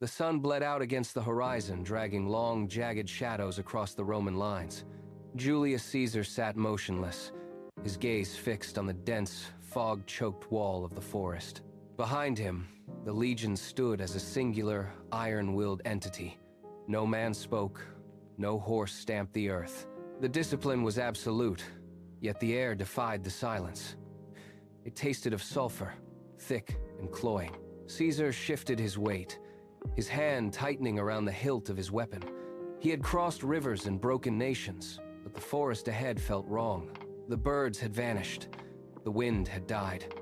The sun bled out against the horizon, dragging long, jagged shadows across the Roman lines. Julius Caesar sat motionless, his gaze fixed on the dense, fog-choked wall of the forest. Behind him, the legion stood as a singular, iron-willed entity. No man spoke, no horse stamped the earth. The discipline was absolute, yet the air defied the silence. It tasted of sulfur, thick and cloying. Caesar shifted his weight, his hand tightening around the hilt of his weapon. He had crossed rivers and broken nations, but the forest ahead felt wrong. The birds had vanished. The wind had died.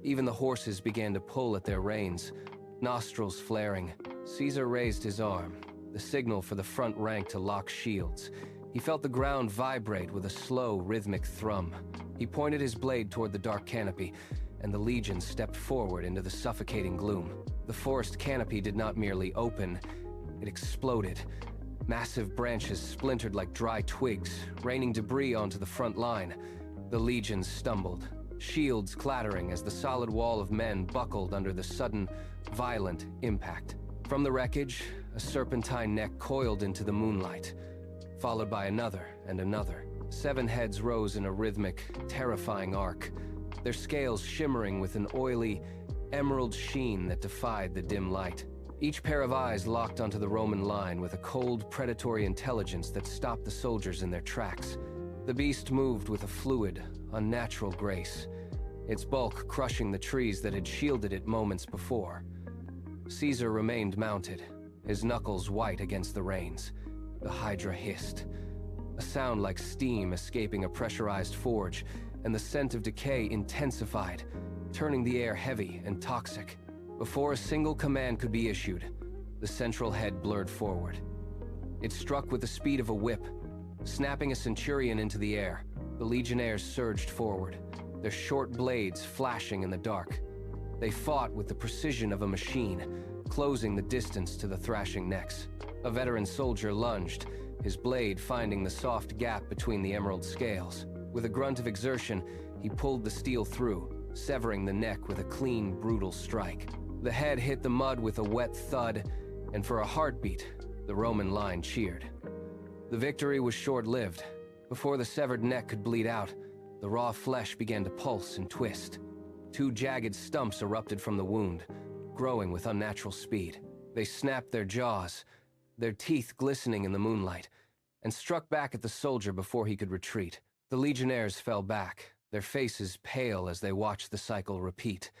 Even the horses began to pull at their reins, nostrils flaring. Caesar raised his arm, the signal for the front rank to lock shields. He felt the ground vibrate with a slow, rhythmic thrum. He pointed his blade toward the dark canopy, and the legion stepped forward into the suffocating gloom. The forest canopy did not merely open, it exploded. Massive branches splintered like dry twigs, raining debris onto the front line. The legions stumbled, shields clattering as the solid wall of men buckled under the sudden, violent impact. From the wreckage, a serpentine neck coiled into the moonlight, followed by another and another. 7 heads rose in a rhythmic, terrifying arc, their scales shimmering with an oily, emerald sheen that defied the dim light. Each pair of eyes locked onto the Roman line with a cold, predatory intelligence that stopped the soldiers in their tracks. The beast moved with a fluid, unnatural grace, its bulk crushing the trees that had shielded it moments before. Caesar remained mounted, his knuckles white against the reins. The Hydra hissed, a sound like steam escaping a pressurized forge, and the scent of decay intensified, turning the air heavy and toxic. Before a single command could be issued, the central head blurred forward. It struck with the speed of a whip, snapping a centurion into the air. The legionnaires surged forward, their short blades flashing in the dark. They fought with the precision of a machine, closing the distance to the thrashing necks. A veteran soldier lunged, his blade finding the soft gap between the emerald scales. With a grunt of exertion, he pulled the steel through, severing the neck with a clean, brutal strike. The head hit the mud with a wet thud, and for a heartbeat, the Roman line cheered. The victory was short-lived. Before the severed neck could bleed out, the raw flesh began to pulse and twist. 2 jagged stumps erupted from the wound, growing with unnatural speed. They snapped their jaws, their teeth glistening in the moonlight, and struck back at the soldier before he could retreat. The legionnaires fell back, their faces pale as they watched the cycle repeat.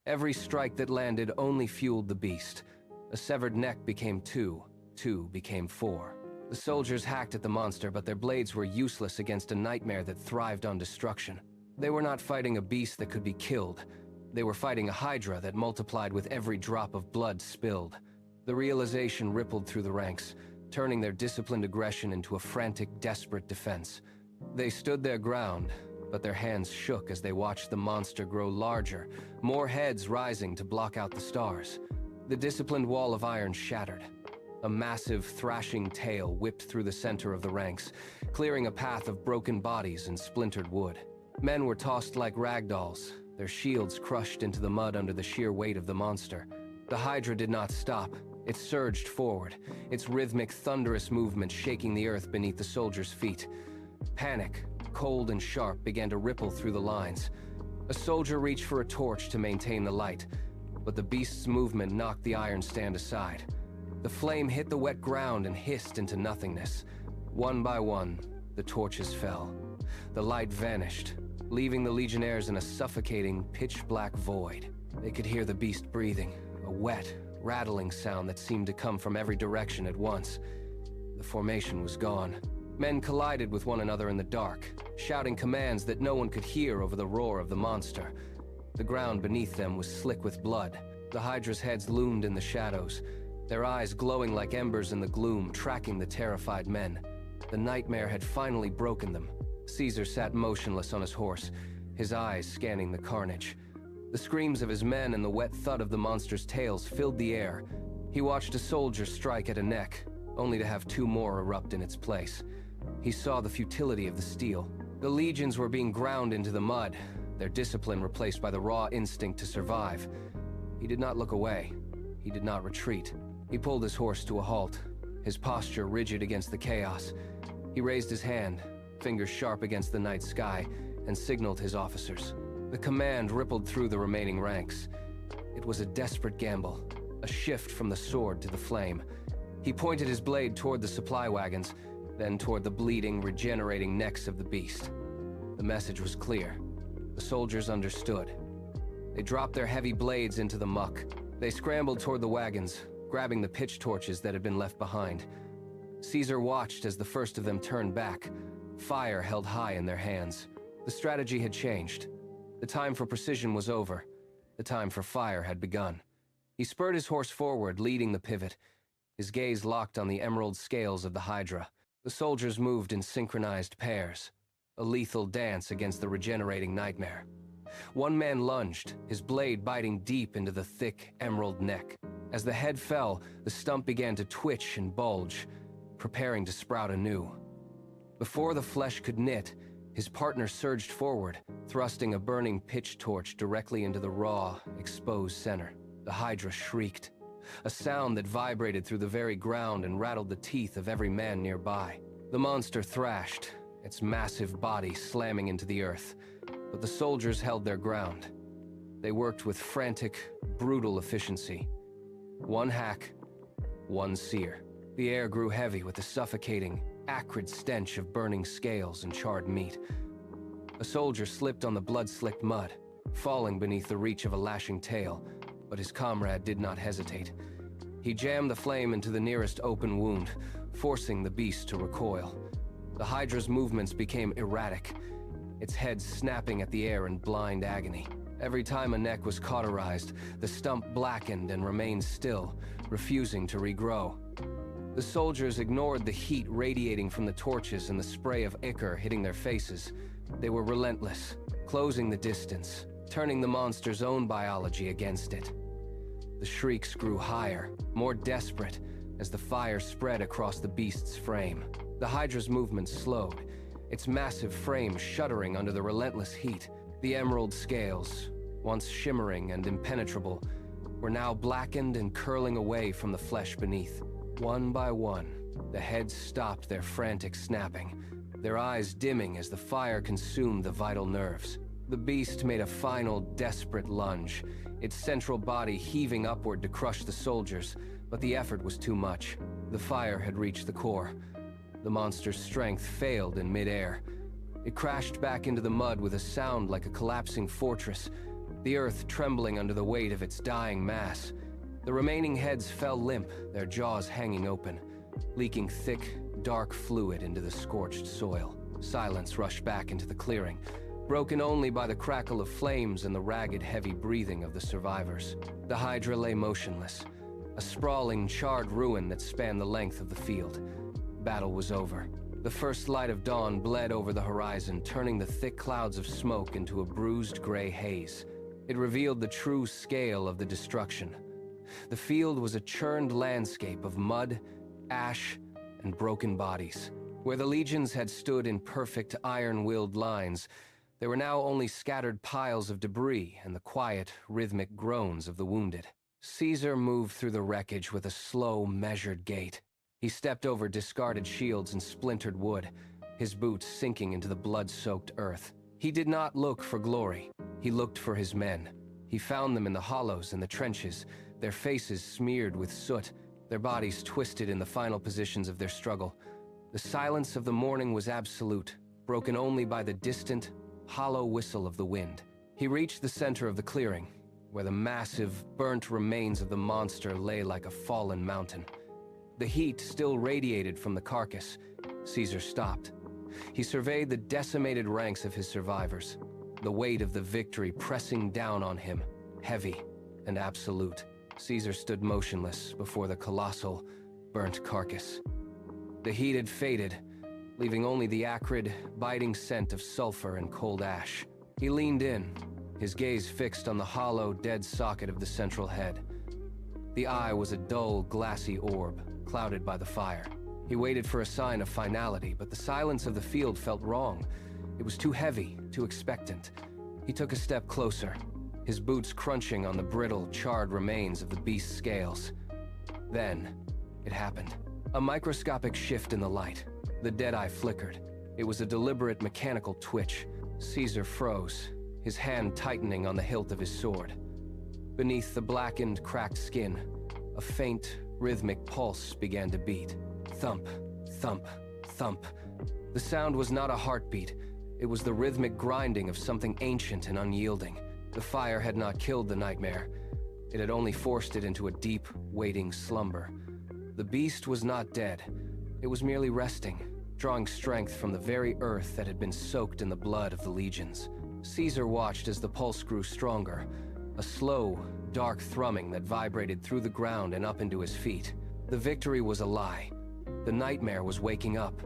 Every strike that landed only fueled the beast. A severed neck became 2, 2 became 4. The soldiers hacked at the monster, but their blades were useless against a nightmare that thrived on destruction. They were not fighting a beast that could be killed. They were fighting a Hydra that multiplied with every drop of blood spilled. The realization rippled through the ranks, turning their disciplined aggression into a frantic, desperate defense. They stood their ground, but their hands shook as they watched the monster grow larger, more heads rising to block out the stars. The disciplined wall of iron shattered. A massive, thrashing tail whipped through the center of the ranks, clearing a path of broken bodies and splintered wood. Men were tossed like ragdolls, their shields crushed into the mud under the sheer weight of the monster. The Hydra did not stop. It surged forward, its rhythmic, thunderous movement shaking the earth beneath the soldiers' feet. Panic, cold and sharp, began to ripple through the lines. A soldier reached for a torch to maintain the light, but the beast's movement knocked the iron stand aside. The flame hit the wet ground and hissed into nothingness. One by one, the torches fell. The light vanished, leaving the legionnaires in a suffocating, pitch-black void. They could hear the beast breathing, a wet, rattling sound that seemed to come from every direction at once. The formation was gone. Men collided with one another in the dark, shouting commands that no one could hear over the roar of the monster. The ground beneath them was slick with blood. The Hydra's heads loomed in the shadows, their eyes glowing like embers in the gloom, tracking the terrified men. The nightmare had finally broken them. Caesar sat motionless on his horse, his eyes scanning the carnage. The screams of his men and the wet thud of the monster's tails filled the air. He watched a soldier strike at a neck, only to have 2 more erupt in its place. He saw the futility of the steel. The legions were being ground into the mud, their discipline replaced by the raw instinct to survive. He did not look away. He did not retreat. He pulled his horse to a halt, his posture rigid against the chaos. He raised his hand, fingers sharp against the night sky, and signaled his officers. The command rippled through the remaining ranks. It was a desperate gamble, a shift from the sword to the flame. He pointed his blade toward the supply wagons, then toward the bleeding, regenerating necks of the beast. The message was clear. The soldiers understood. They dropped their heavy blades into the muck. They scrambled toward the wagons, grabbing the pitch torches that had been left behind. Caesar watched as the first of them turned back, fire held high in their hands. The strategy had changed. The time for precision was over. The time for fire had begun. He spurred his horse forward, leading the pivot, his gaze locked on the emerald scales of the Hydra. The soldiers moved in synchronized pairs, a lethal dance against the regenerating nightmare. One man lunged, his blade biting deep into the thick emerald neck. As the head fell, the stump began to twitch and bulge, preparing to sprout anew. Before the flesh could knit, his partner surged forward, thrusting a burning pitch torch directly into the raw, exposed center. The Hydra shrieked, a sound that vibrated through the very ground and rattled the teeth of every man nearby. The monster thrashed, its massive body slamming into the earth, but the soldiers held their ground. They worked with frantic, brutal efficiency. One hack, one sear. The air grew heavy with the suffocating, acrid stench of burning scales and charred meat. A soldier slipped on the blood-slicked mud, falling beneath the reach of a lashing tail, but his comrade did not hesitate. He jammed the flame into the nearest open wound, forcing the beast to recoil. The Hydra's movements became erratic, its head snapping at the air in blind agony. Every time a neck was cauterized, the stump blackened and remained still, refusing to regrow. The soldiers ignored the heat radiating from the torches and the spray of ichor hitting their faces. They were relentless, closing the distance, turning the monster's own biology against it. The shrieks grew higher, more desperate, as the fire spread across the beast's frame. The Hydra's movements slowed, its massive frame shuddering under the relentless heat. The emerald scales, once shimmering and impenetrable, were now blackened and curling away from the flesh beneath. One by one, the heads stopped their frantic snapping, their eyes dimming as the fire consumed the vital nerves. The beast made a final, desperate lunge, its central body heaving upward to crush the soldiers, but the effort was too much. The fire had reached the core. The monster's strength failed in midair. It crashed back into the mud with a sound like a collapsing fortress, the earth trembling under the weight of its dying mass. The remaining heads fell limp, their jaws hanging open, leaking thick, dark fluid into the scorched soil. Silence rushed back into the clearing, broken only by the crackle of flames and the ragged, heavy breathing of the survivors. The Hydra lay motionless, a sprawling, charred ruin that spanned the length of the field. Battle was over. The first light of dawn bled over the horizon, turning the thick clouds of smoke into a bruised gray haze. It revealed the true scale of the destruction. The field was a churned landscape of mud, ash, and broken bodies. Where the legions had stood in perfect iron-willed lines, there were now only scattered piles of debris and the quiet, rhythmic groans of the wounded. Caesar moved through the wreckage with a slow, measured gait. He stepped over discarded shields and splintered wood, his boots sinking into the blood-soaked earth. He did not look for glory. He looked for his men. He found them in the hollows and the trenches, their faces smeared with soot, their bodies twisted in the final positions of their struggle. The silence of the morning was absolute, broken only by the distant, hollow whistle of the wind. He reached the center of the clearing, where the massive, burnt remains of the monster lay like a fallen mountain. The heat still radiated from the carcass. Caesar stopped. He surveyed the decimated ranks of his survivors, the weight of the victory pressing down on him, heavy and absolute. Caesar stood motionless before the colossal, burnt carcass. The heat had faded, leaving only the acrid, biting scent of sulfur and cold ash. He leaned in, his gaze fixed on the hollow, dead socket of the central head. The eye was a dull, glassy orb, clouded by the fire. He waited for a sign of finality, but the silence of the field felt wrong. It was too heavy, too expectant. He took a step closer, his boots crunching on the brittle, charred remains of the beast's scales. Then, it happened. A microscopic shift in the light. The dead eye flickered. It was a deliberate mechanical twitch. Caesar froze, his hand tightening on the hilt of his sword. Beneath the blackened, cracked skin, a faint, rhythmic pulse began to beat. Thump, thump, thump. The sound was not a heartbeat. It was the rhythmic grinding of something ancient and unyielding. The fire had not killed the nightmare. It had only forced it into a deep, waiting slumber. The beast was not dead. It was merely resting, drawing strength from the very earth that had been soaked in the blood of the legions. Caesar watched as the pulse grew stronger, a slow, dark thrumming that vibrated through the ground and up into his feet. The victory was a lie. The nightmare was waking up.